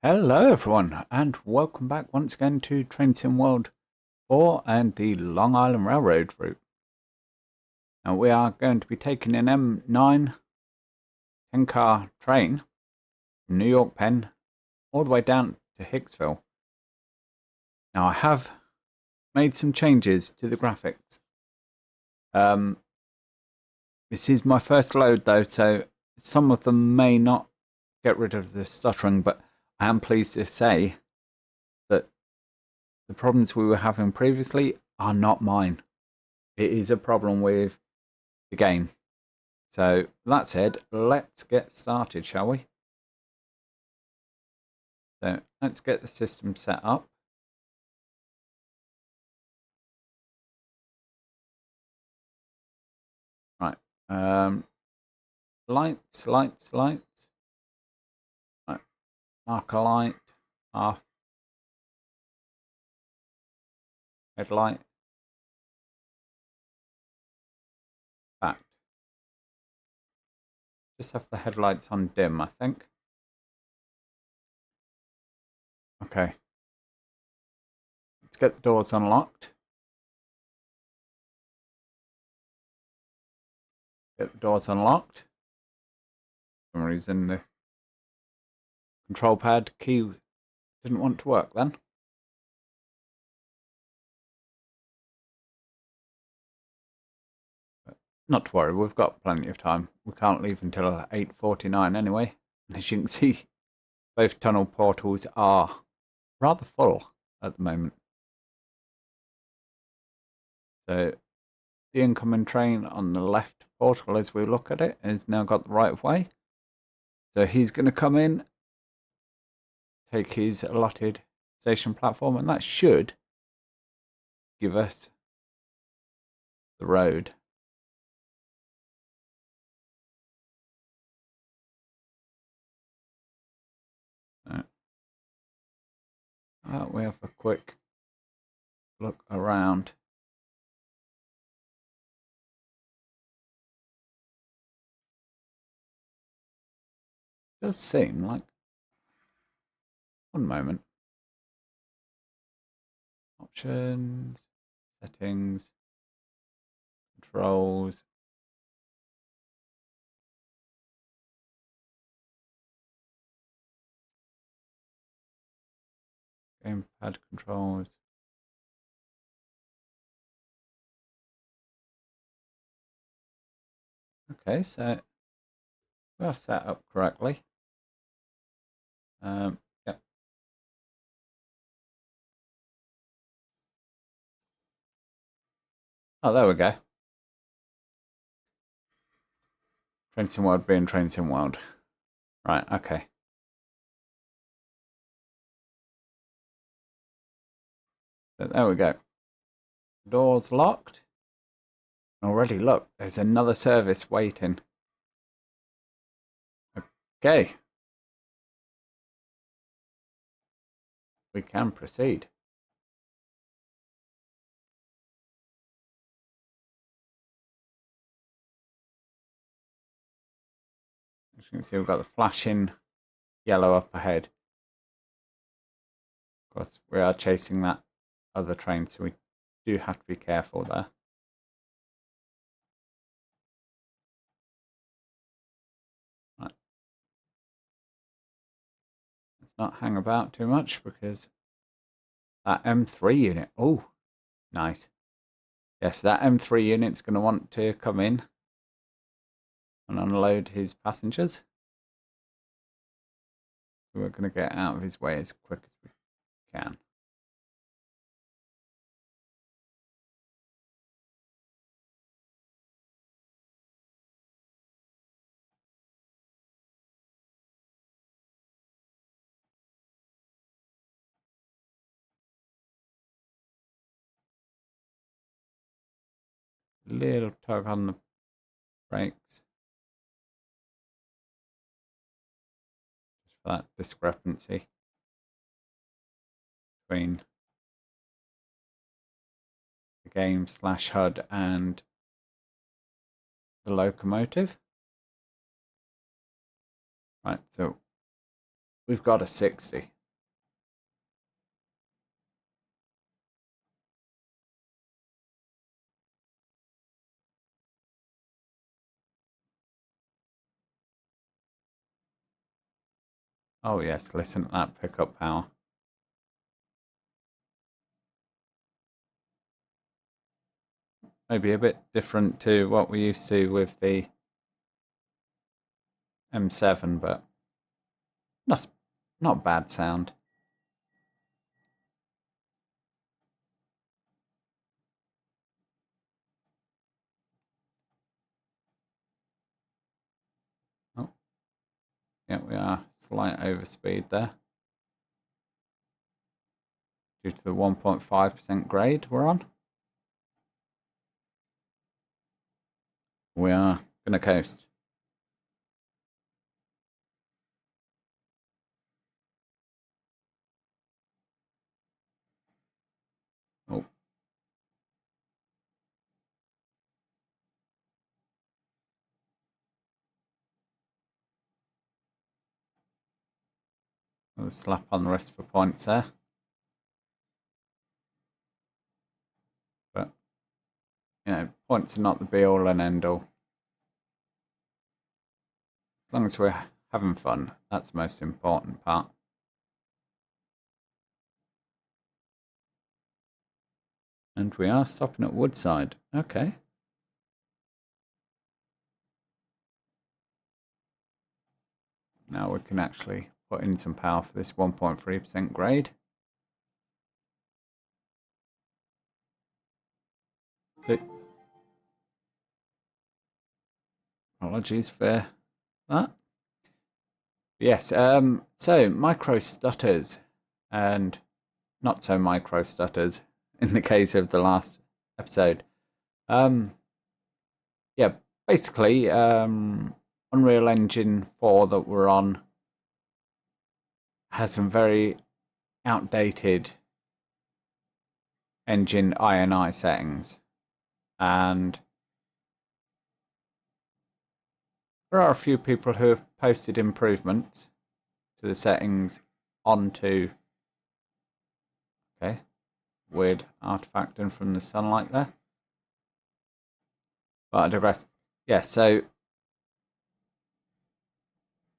Hello everyone and welcome back once again to Train Sim World 4 and the Long Island Railroad route. Now we are going to be taking an M9 10-car train from New York Penn all the way down to Hicksville. Now I have made some changes to the graphics. This is my first load though, so some of them may not get rid of the stuttering, but I am pleased to say that the problems we were having previously are not mine. It is a problem with the game. So that said, let's get started, shall we? So let's get the system set up. Right. Lights. Right. Mark a light. Half. Headlight. Back. Just have the headlights on dim, I think. Okay. Let's get the doors unlocked. Get the doors unlocked. For some reason the control pad key didn't want to work then. But not to worry, we've got plenty of time. We can't leave until 8:49 anyway. As you can see, both tunnel portals are rather full at the moment. So the incoming train on the left portal as we look at it has now got the right of way. So he's going to come in, take his allotted station platform, and that should give us the road. We have a quick look around. It does seem like, one moment, options, settings, controls. Gamepad controls. Okay, so we are set up correctly. Yep. Oh, there we go. Train Sim World being Train Sim World. Right, okay. So there we go. Doors locked. Already, look, there's another service waiting. Okay. We can proceed. As you can see, we've got the flashing yellow up ahead. Of course, we are chasing that other train, so we do have to be careful there. Right. Let's not hang about too much because that M3 unit, oh, nice. Yes, that M3 unit's going to want to come in and unload his passengers. We're going to get out of his way as quick as we can. Little tug on the brakes. Just for that discrepancy between the game / HUD and the locomotive. Right, so we've got a 60. Oh yes, listen to that pickup power. Maybe a bit different to what we used to with the M7, but not bad sound. Oh, yeah, we are slight overspeed there due to the 1.5% grade we're on. We are going to coast. Oh. A slap on the wrist for points there. But, you know, points are not the be all and end all. As long as we're having fun, that's the most important part. And we are stopping at Woodside. Okay. Now we can actually put in some power for this 1.3% grade. So, apologies for that. Yes, so micro stutters and not so micro stutters in the case of the last episode. Yeah, basically, Unreal Engine 4 that we're on has some very outdated engine INI settings, and there are a few people who have posted improvements to the settings onto, okay, weird artifacting from the sunlight there, but I digress. Yeah, so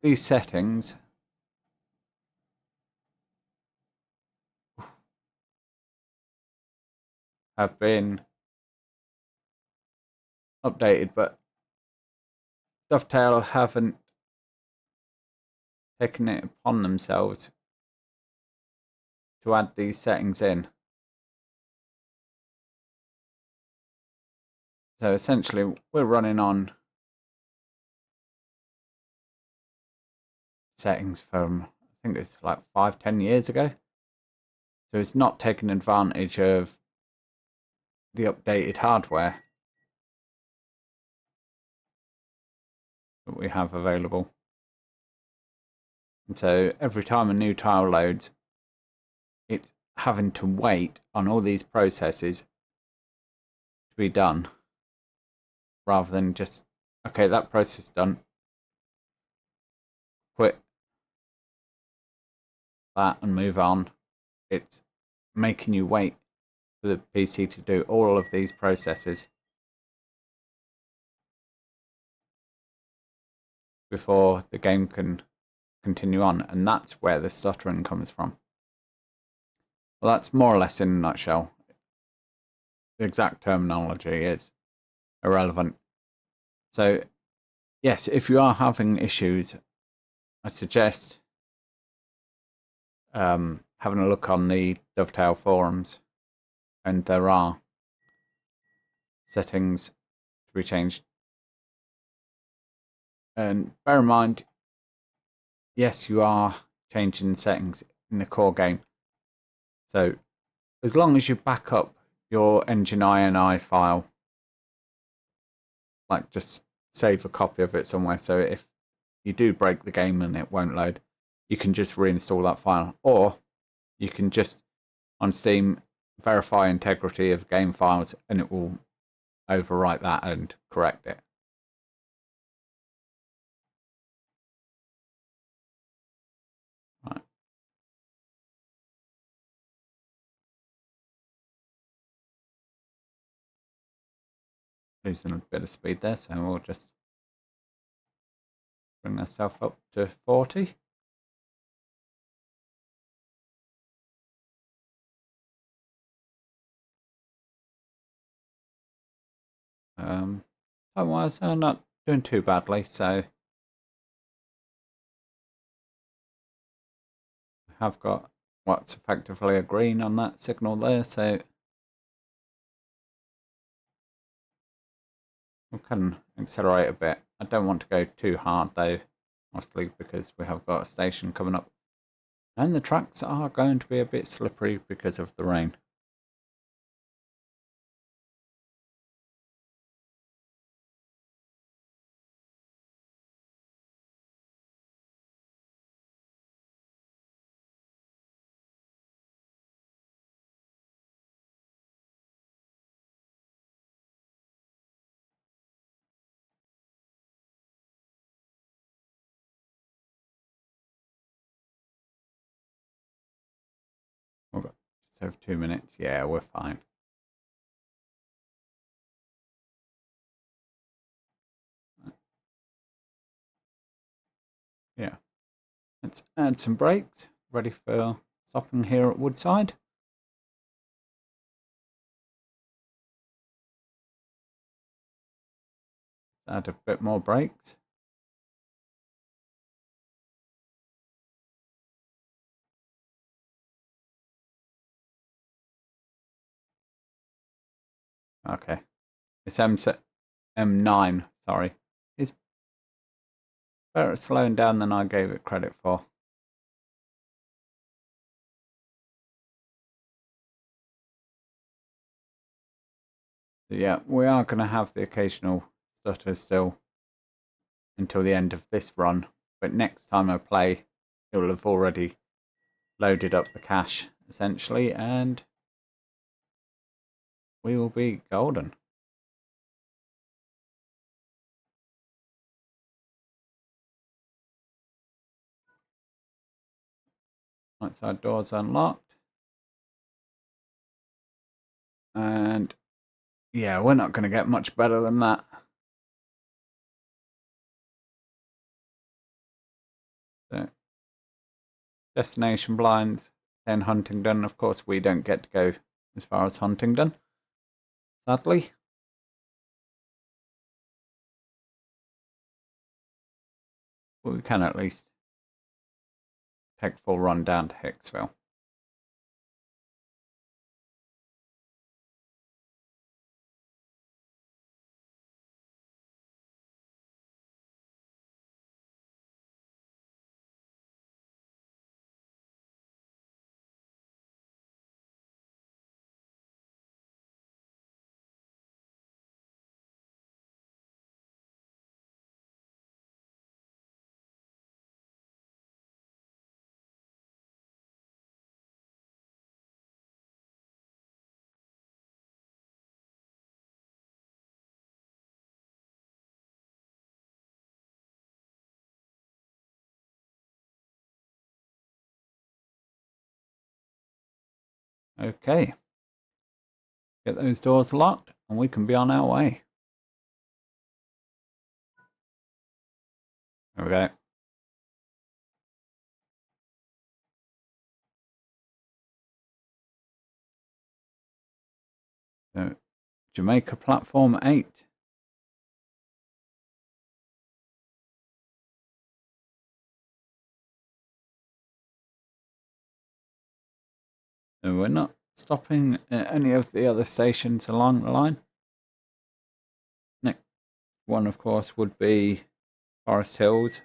these settings have been updated, but Dovetail haven't taken it upon themselves to add these settings in. So essentially, we're running on settings from, I think it's like 5-10 years ago. So it's not taking advantage of the updated hardware that we have available. And so every time a new tile loads, it's having to wait on all these processes to be done, rather than just, okay, that process is done, quit that and move on. It's making you wait for the PC to do all of these processes before the game can continue on, and that's where the stuttering comes from. Well, that's more or less in a nutshell. The exact terminology is irrelevant. So, yes, if you are having issues, I suggest having a look on the Dovetail forums, and there are settings to be changed. And bear in mind, yes, you are changing settings in the core game. So as long as you back up your engine INI file, like just save a copy of it somewhere, so if you do break the game and it won't load, you can just reinstall that file, or you can just on Steam verify integrity of game files and it will overwrite that and correct it. losing a bit of speed there, so we'll just bring ourselves up to 40. Time-wise, I'm not doing too badly, so we have got what's effectively a green on that signal there, so we can accelerate a bit. I don't want to go too hard though, mostly because we have got a station coming up. And the tracks are going to be a bit slippery because of the rain. We've got just over 2 minutes. Yeah, we're fine. Yeah. Let's add some brakes. Ready for stopping here at Woodside. Add a bit more brakes. Okay. It's M9, sorry. It's better at slowing down than I gave it credit for. So yeah, we are going to have the occasional stutter still until the end of this run, but next time I play, it will have already loaded up the cache, essentially, and we will be golden. Right side doors unlocked. And yeah, we're not going to get much better than that. So, destination blinds, then Huntingdon. Of course, we don't get to go as far as Huntingdon, sadly. But we can at least take full run down to Hicksville. Okay. Get those doors locked and we can be on our way. There we go. So, Jamaica Platform 8. So we're not stopping at any of the other stations along the line. Next one, of course, would be Forest Hills.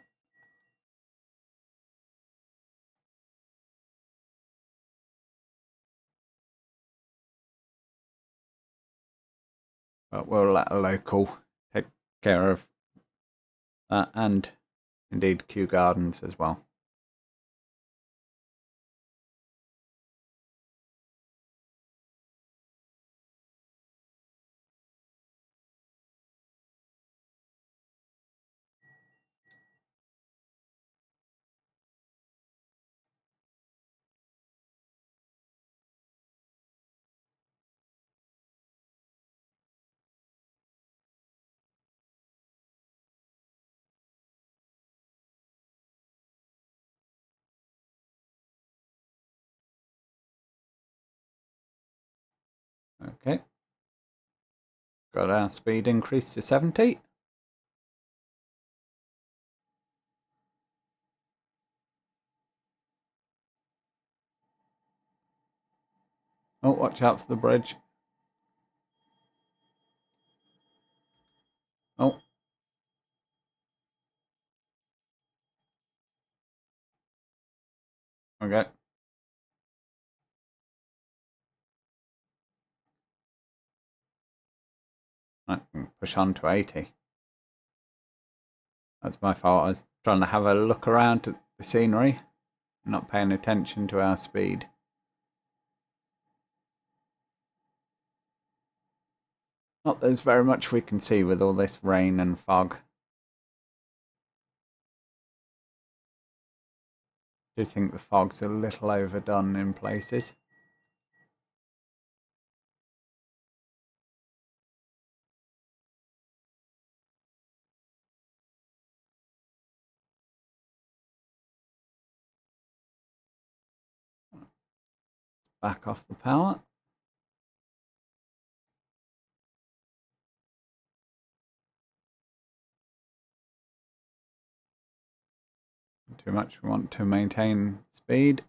But we'll let a local take care of that, and indeed Kew Gardens as well. Okay. Got our speed increased to 70. Oh, watch out for the bridge. Oh. Okay. I can push on to 80. That's my fault. I was trying to have a look around at the scenery, not paying attention to our speed. Not there's very much we can see with all this rain and fog. I do think the fog's a little overdone in places. Back off the power. Too much. We want to maintain speed.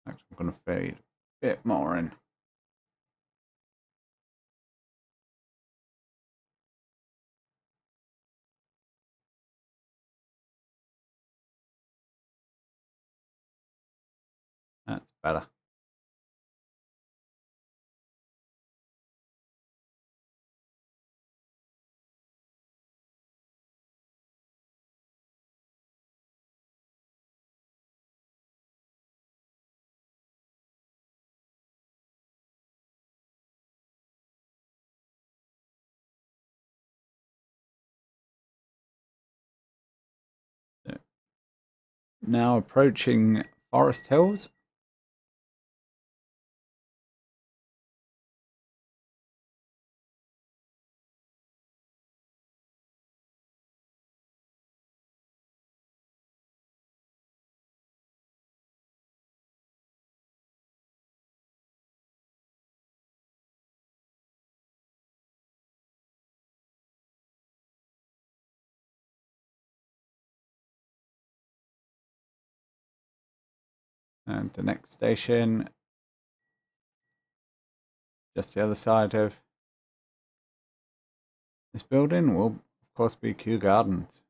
Actually, I'm going to feed a bit more in. That's better. Now approaching Forest Hills. And the next station, just the other side of this building, will of course be Kew Gardens.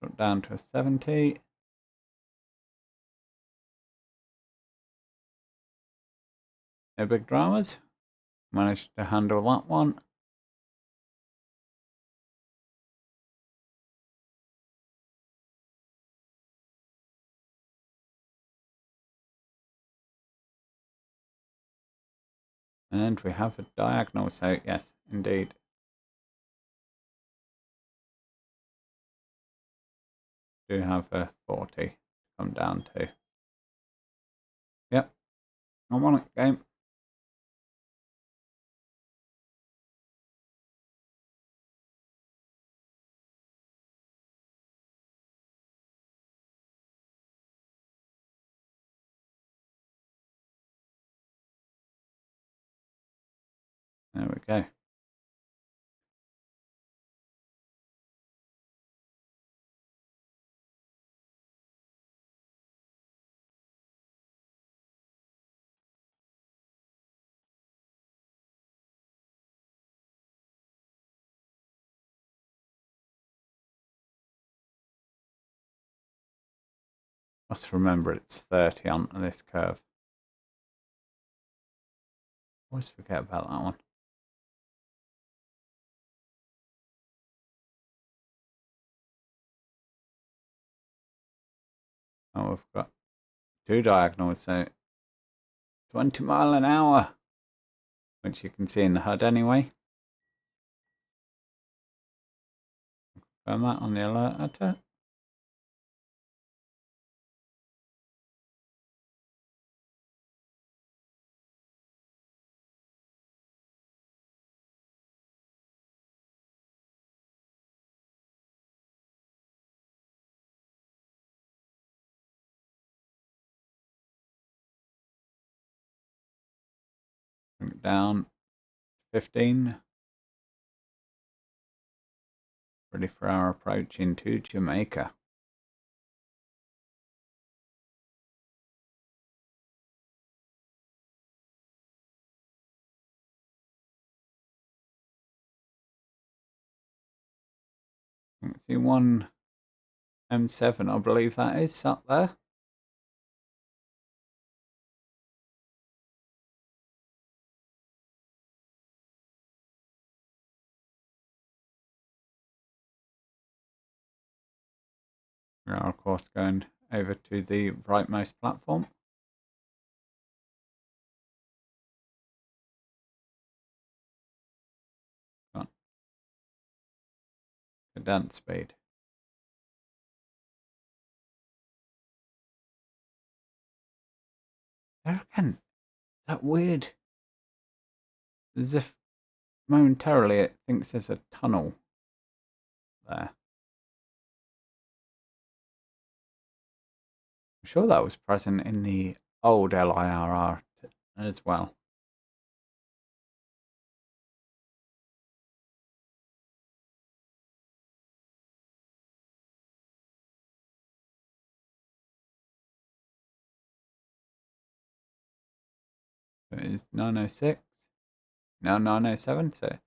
Drop down to a 70. No big dramas. Managed to handle that one. And we have a diagonal, so yes, indeed. Do have a 40 to come down to. Yep, I'm on it, game. There we go. Must remember it's 30 on this curve. Always forget about that one. Oh, we've got two diagonals, so 20 mile an hour, which you can see in the HUD anyway. Confirm that on the LIRR. Bring it down 15. Ready for our approach into Jamaica. You can see one M7, I believe that is, up there. We are, of course, going over to the rightmost platform. Go down speed. There again, that weird, as if momentarily it thinks there's a tunnel there. I'm sure that was present in the old LIRR as well. It is 9:06, now 9:07, so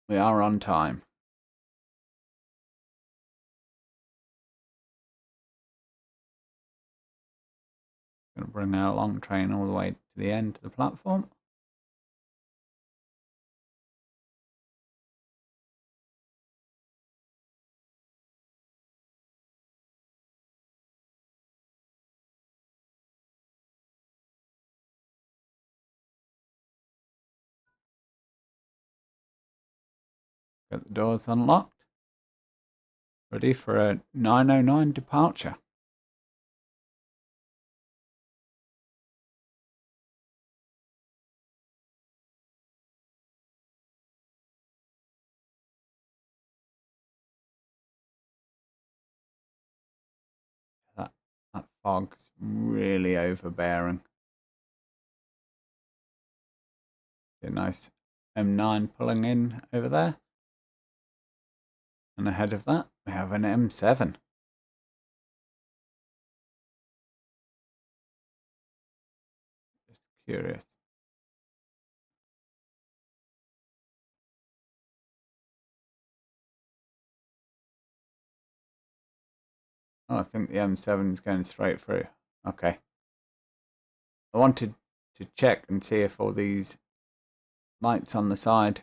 we are on time. Going to bring our long train all the way to the end of the platform. Get the doors unlocked. Ready for a 9:09 departure. That fog's really overbearing. A nice M9 pulling in over there. And ahead of that, we have an M7. Just curious. Oh, I think the M7 is going straight through. Okay. I wanted to check and see if all these lights on the side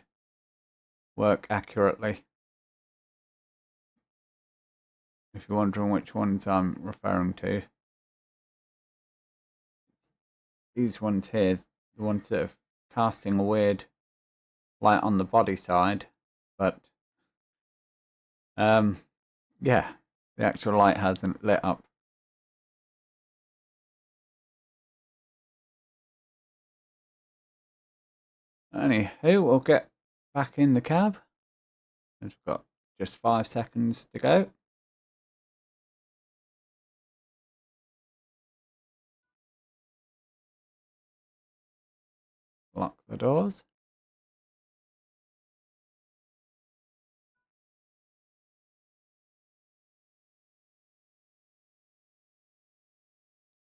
work accurately. If you're wondering which ones I'm referring to, these ones here, the ones that are casting a weird light on the body side, but yeah, the actual light hasn't lit up. Anywho, we'll get back in the cab. We've got just 5 seconds to go. Lock the doors.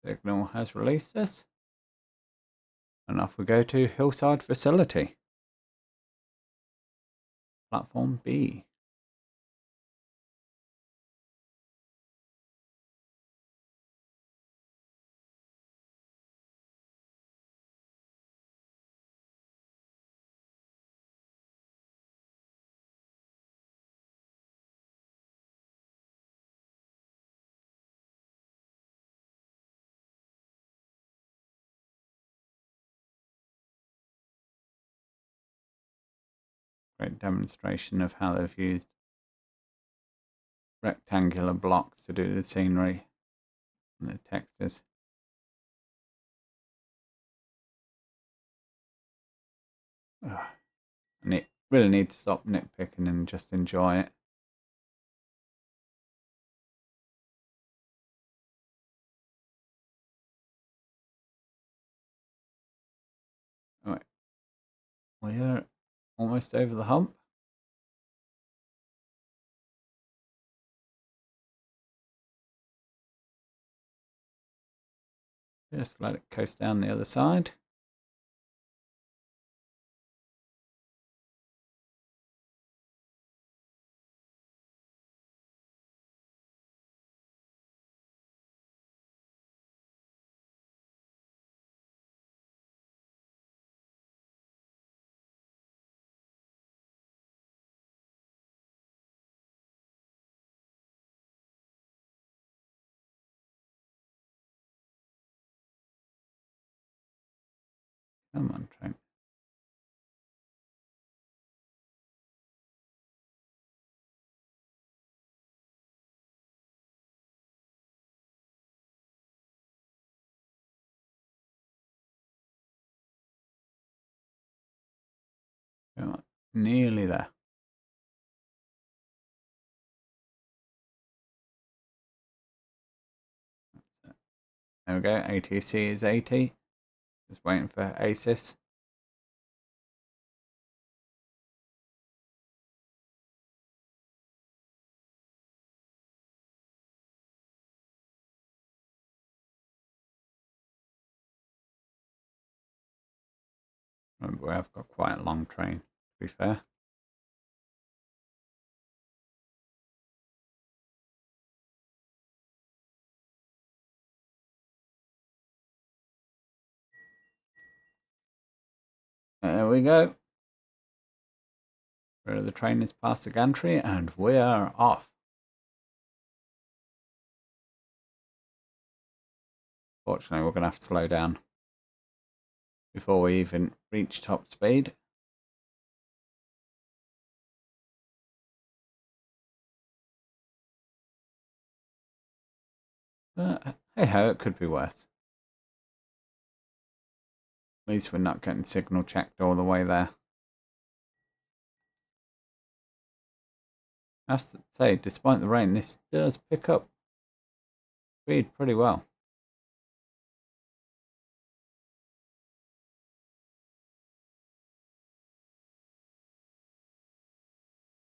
Signal has released us. And off we go to Hillside Facility. Platform B. Great demonstration of how they've used rectangular blocks to do the scenery and the textures. And it really need to stop nitpicking and just enjoy it. Right, we're almost over the hump. Just let it coast down the other side. Come on, train. Come on. Nearly there. There we go. ATC is 80. Just waiting for ASIS. Remember, I've got quite a long train, to be fair. There we go. The train is past the gantry and we are off. Fortunately, we're going to have to slow down before we even reach top speed. But hey ho, it could be worse. At least we're not getting signal checked all the way there. I have to say, despite the rain, this does pick up speed pretty well.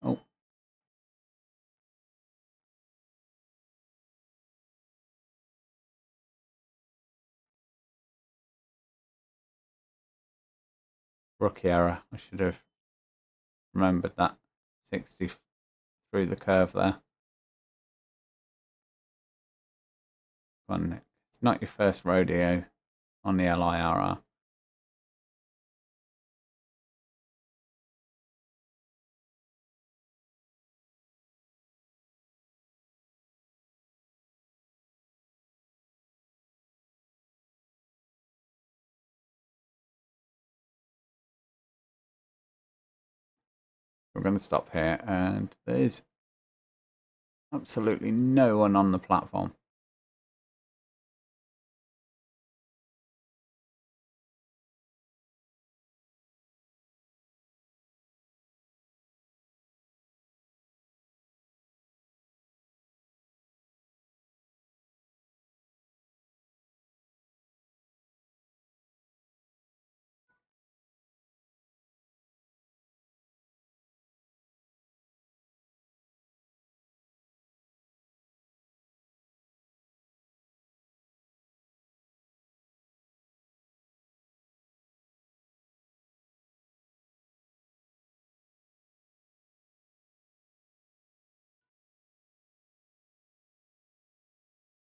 Oh. Rookie error. I should have remembered that. 60 through the curve there. Come on, Nick. It's not your first rodeo on the LIRR. We're going to stop here, and there's absolutely no one on the platform.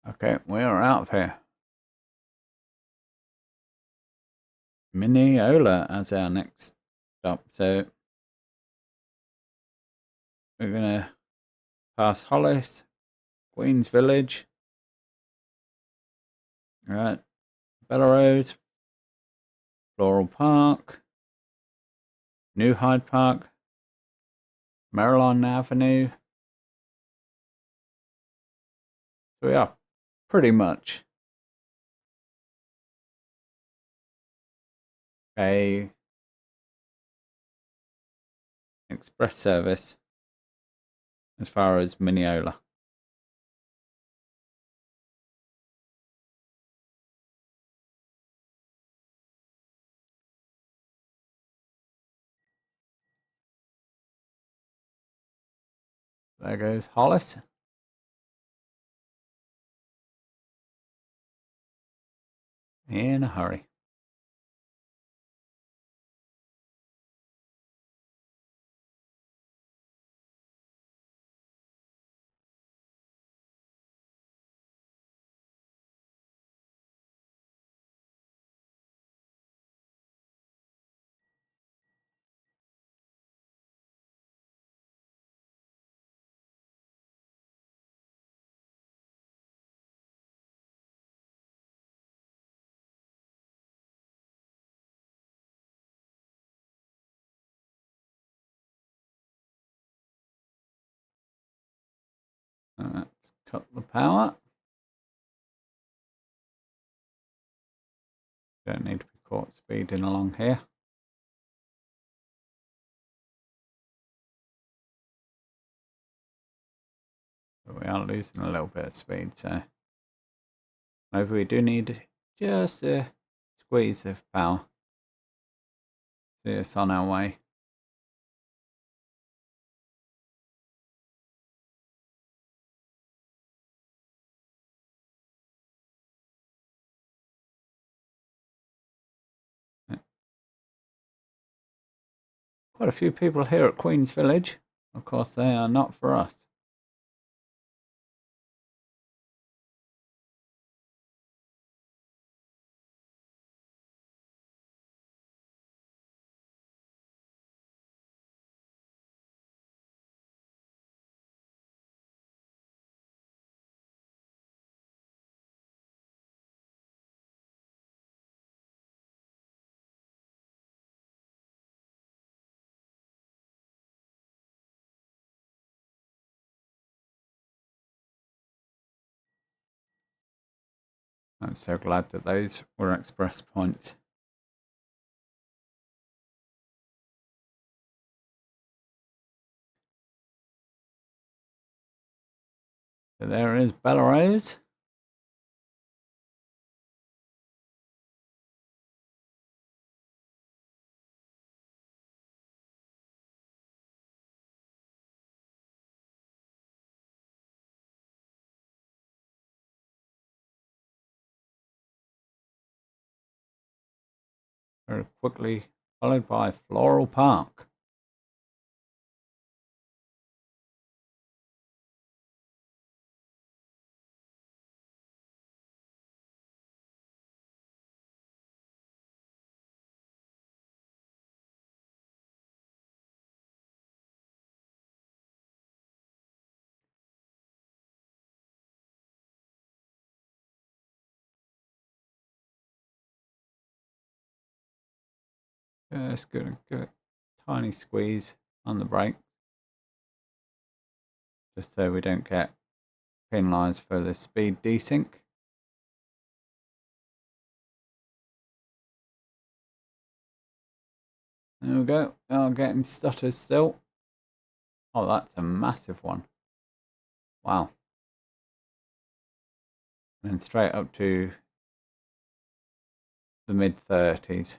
Okay, we're out of here. Mineola as our next stop. So we're going to pass Hollis, Queen's Village, right, Bellerose, Floral Park, New Hyde Park, Maryland Avenue. So yeah, pretty much a express service as far as Mineola. There goes Hollis. In a hurry. Let's cut the power. Don't need to be caught speeding along here. But we are losing a little bit of speed, so maybe we do need just a squeeze of power. See us on our way. Quite a few people here at Queen's Village. Of course, they are not for us. I'm so glad that those were express points. So there is Bellerose. Very quickly followed by Floral Park. Just gonna give it a tiny squeeze on the brake, just so we don't get penalised for the speed desync. There we go. Oh, getting stutters still. Oh, that's a massive one. Wow. And straight up to the mid-30s.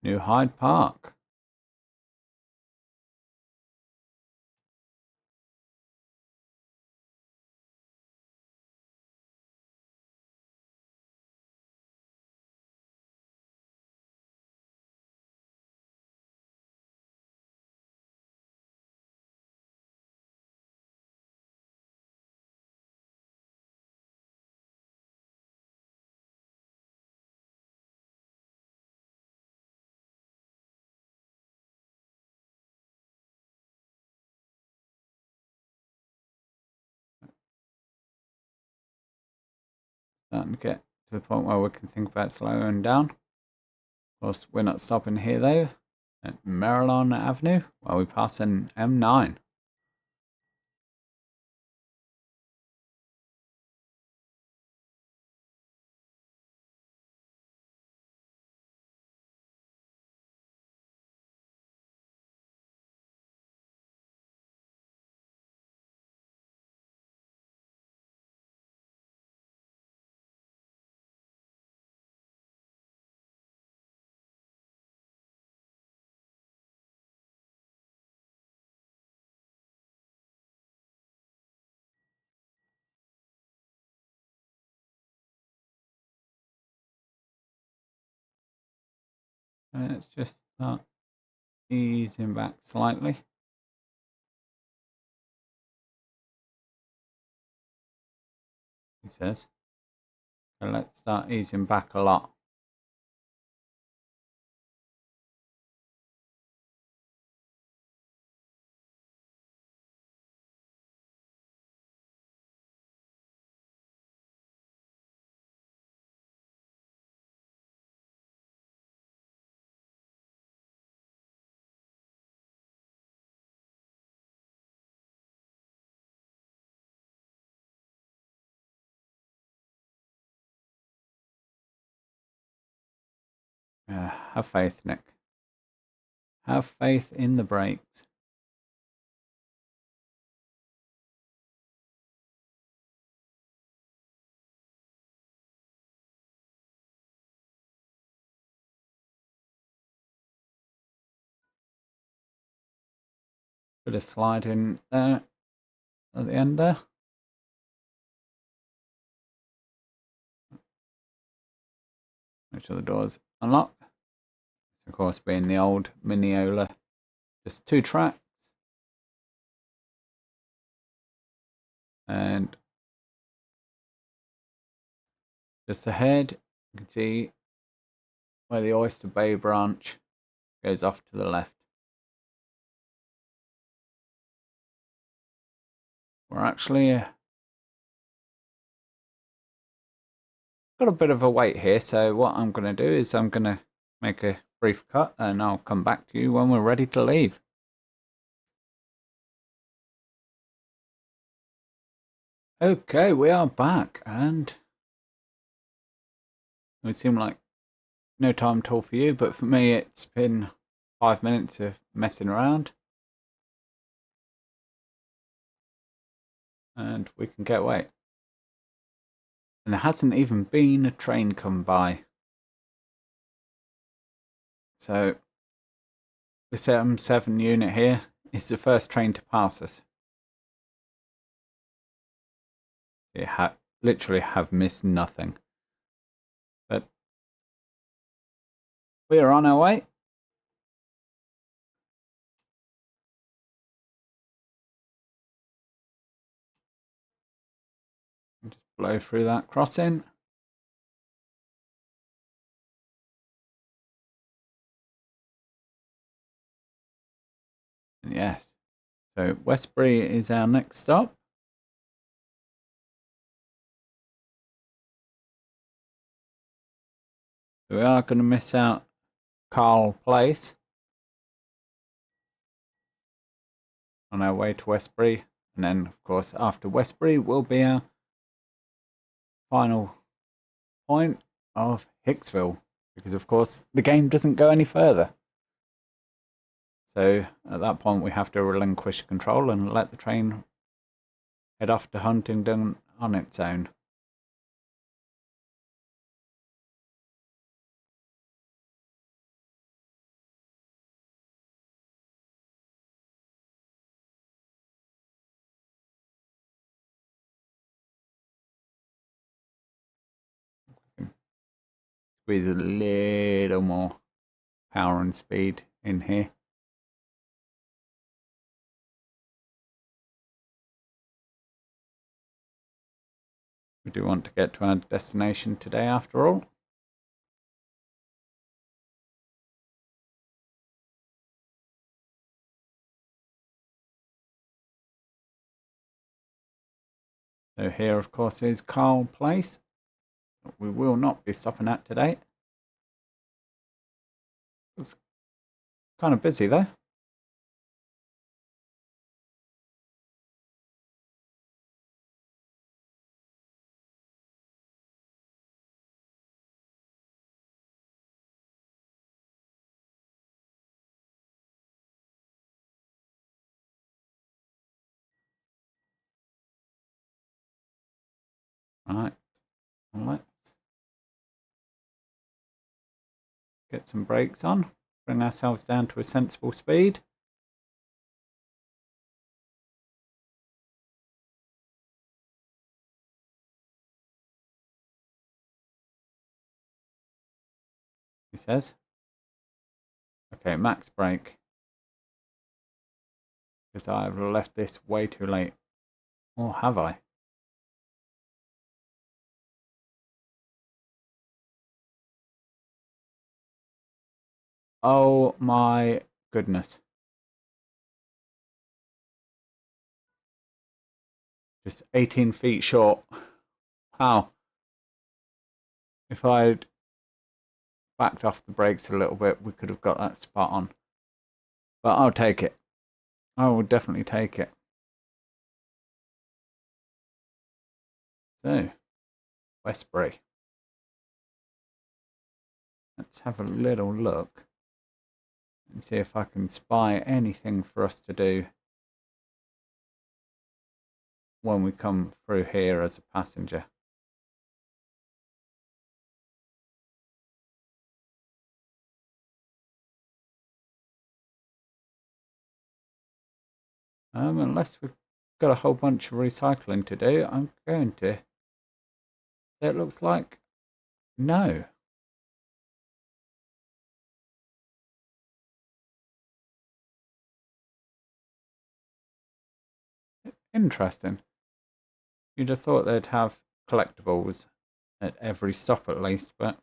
New Hyde Park. starting to get to the point where we can think about slowing down. Of course, we're not stopping here though. At Maryland Avenue, where we pass an M9. Let's just start easing back slightly. He says. So let's start easing back a lot. Have faith, Nick. Have faith in the brakes. Bit of sliding there at the end there. Make sure the doors unlock. Of course, being the old Mineola, just 2 tracks. And just ahead, you can see where the Oyster Bay branch goes off to the left. We're actually got a bit of a wait here, so what I'm going to do is I'm going to make a brief cut and I'll come back to you when we're ready to leave. Okay, we are back, and it would seem like no time at all for you, but for me it's been 5 minutes of messing around. And we can get away. And there hasn't even been a train come by. So this M7 unit here is the first train to pass us. It literally have missed nothing. But we are on our way. Just blow through that crossing. And yes, so Westbury is our next stop. We are going to miss out Carl Place on our way to Westbury. And then, of course, after Westbury will be our final point of Hicksville. Because, of course, the game doesn't go any further. So, at that point, we have to relinquish control and let the train head off to Huntingdon on its own. Squeeze a little more power and speed in here. We do want to get to our destination today after all. So here, of course, is Carl Place. We will not be stopping at today. It's kind of busy though. Right, let's get some brakes on, bring ourselves down to a sensible speed. He says. Okay, max brake. Because I've left this way too late. Or have I? Oh my goodness. Just 18 feet short. Wow. If I'd backed off the brakes a little bit, we could have got that spot on. But I'll take it. I will definitely take it. So, Westbury. Let's have a little look and see if I can spy anything for us to do when we come through here as a passenger. Unless we've got a whole bunch of recycling to do, I'm going to. It looks like no. Interesting. You'd have thought they'd have collectibles at every stop at least, but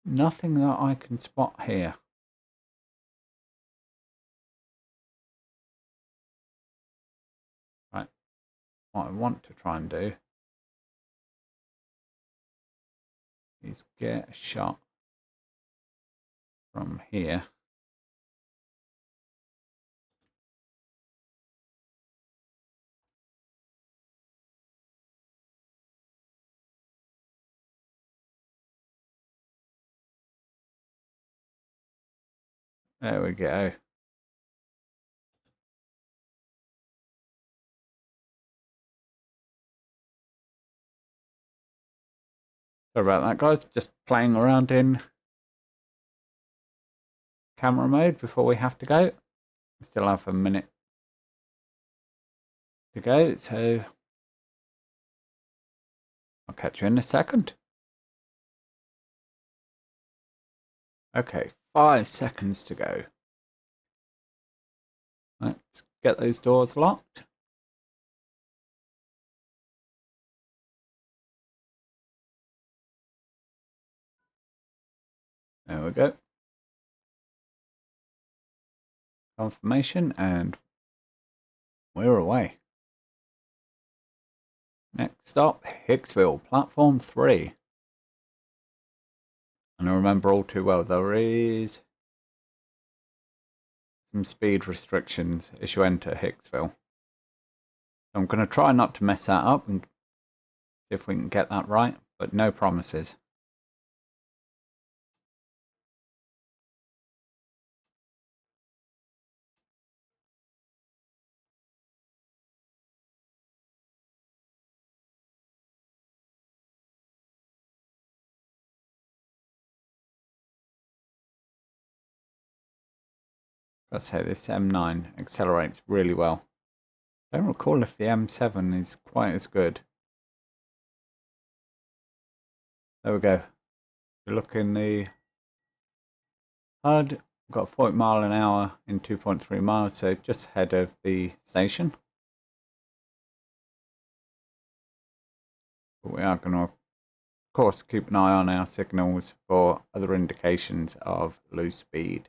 nothing that I can spot here. Right, what I want to try and do is get a shot from here. There we go. Sorry about that, guys. Just playing around in camera mode before we have to go. We still have a minute to go, so I'll catch you in a second. Okay, 5 seconds to go. Let's get those doors locked. There we go. Confirmation, and we're away. Next stop, Hicksville, platform 3. And I remember all too well, there is some speed restrictions as you enter Hicksville. I'm going to try not to mess that up and see if we can get that right, but no promises. Gotta say, this M9 accelerates really well. I don't recall if the M7 is quite as good. There we go. You look in the HUD, got 40 mile an hour in 2.3 miles, so just ahead of the station. But we are going to, of course, keep an eye on our signals for other indications of low speed.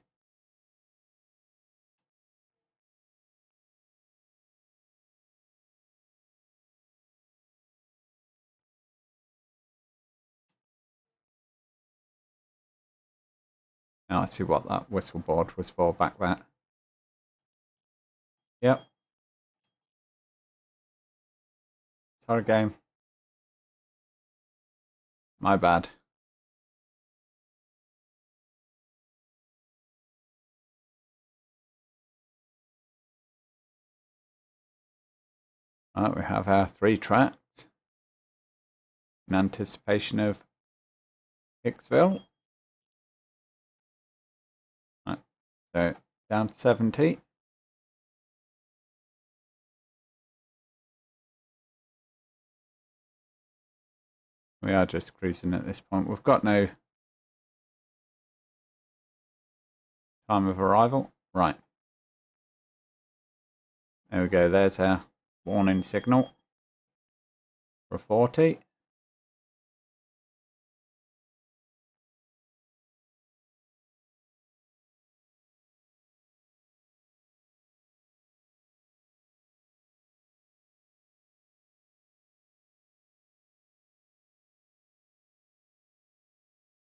Now I see what that whistle board was for back there. Yep. Sorry, game. My bad. Right, we have our 3 tracks in anticipation of Hicksville. Right, so down to 70. We are just cruising at this point. We've got no time of arrival. Right. There we go. There's our warning signal for 40.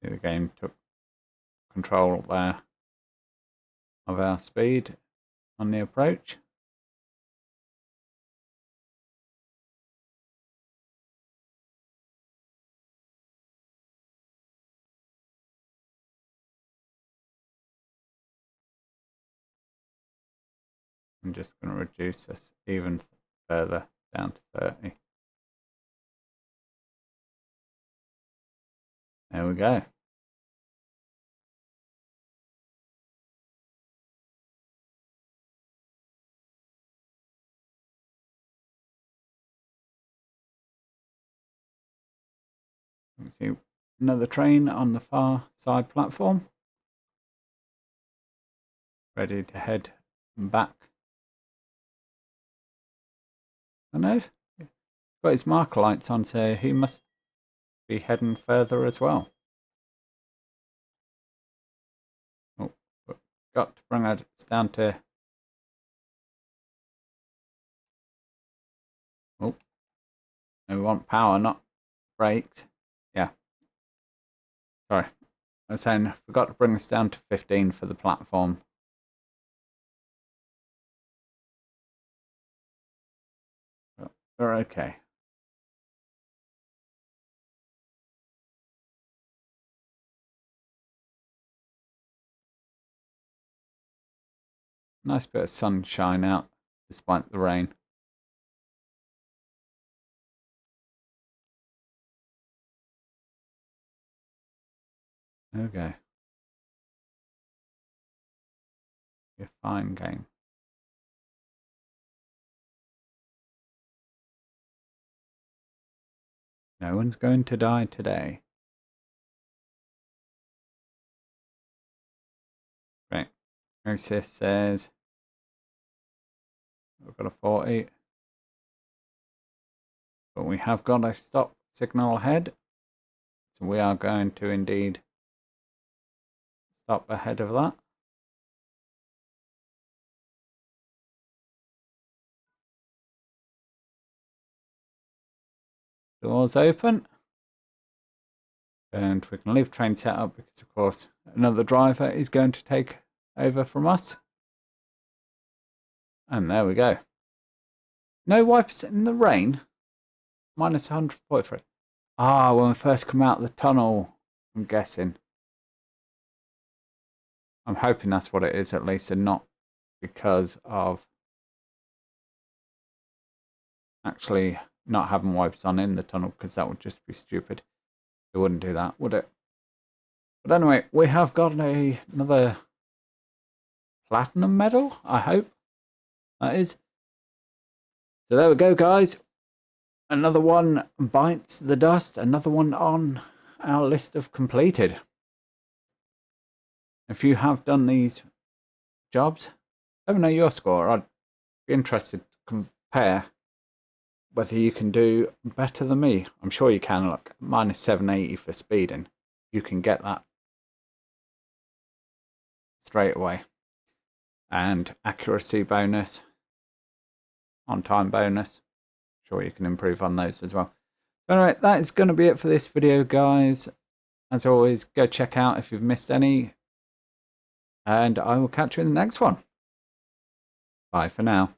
The game took control there of our speed on the approach. I'm just going to reduce this even further down to 30. There we go. You can see another train on the far side platform, ready to head back. I know, got his marker lights on, so he must be heading further as well. Oh, got to bring it down to. Oh, we want power, not brakes. Yeah. Sorry. I was saying, I forgot to bring this down to 15 for the platform. We're okay. Nice bit of sunshine out despite the rain. Okay. You're fine, game. No one's going to die today. Right. Oasis says we've got a 40. But we have got a stop signal ahead. So we are going to indeed stop ahead of that. Doors open. And we can leave train setup because, of course, another driver is going to take over from us. And there we go. No wipers in the rain. Minus 143. Ah, when we first come out of the tunnel, I'm guessing. I'm hoping that's what it is at least, and not because of actually not having wipers on in the tunnel, because that would just be stupid. It wouldn't do that, would it? But anyway, we have got another platinum medal, I hope that is. So there we go, guys. Another one bites the dust. Another one on our list of completed. If you have done these jobs, let me know your score. I'd be interested to compare whether you can do better than me. I'm sure you can. Look, minus 780 for speeding. You can get that straight away. And accuracy bonus, on time bonus. Sure you can improve on those as well. Alright, that is going to be it for this video, guys. As always, go check out if you've missed any and I will catch you in the next one. Bye for now.